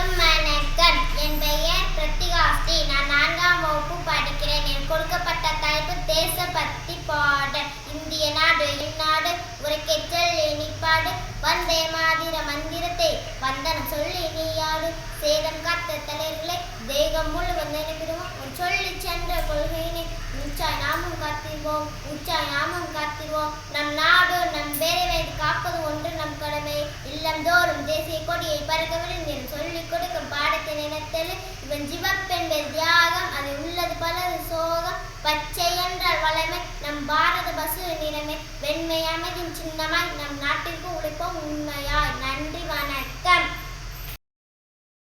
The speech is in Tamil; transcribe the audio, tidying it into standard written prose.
அனைவருக்கும் வணக்கம். என் பெயர் பிரத்திகாஸ்ரீ. நான் 4ஆம் வகுப்பு படிக்கிறேன். எனக்கு கொடுக்கப்பட்ட தலைப்பு தேசபக்தி பாடல். இந்திய நாடு என் நாடு உரைக்கேற்றல் இனிப்பாடு வந்தே மாதிர மந்திரத்தை வந்தனம் சொல்லி நீயாடு சேதம் காத்த தலைவர்களை தேகம் முழுவதும் நினைவிடுவோம். ஒரு சொல்லி சென்ற கொள்கையினை உச்சாய் நாமும் காத்திடுவோம், உச்சாய் நாமும் காத்திடுவோம். நம் நாடு நம் பேரை காப்பது ஒன்று நம் கடமை. இல்லந்தோறும் தேசிய கொடியை பறக்கவில்லை சொல்லிக் கொடுக்கும் பாடத்தை நினைத்தல் இவன் ஜிவப்பெண்கள் தியாகம். அது உள்ளது பலது சோகம். பச்சை என்றால் வளமை நம் பாரத பசு நிறமை. வெண்மை அமைதியின் சின்னமாய் நம் நாட்டிற்கு உழைப்போம் உண்மையா.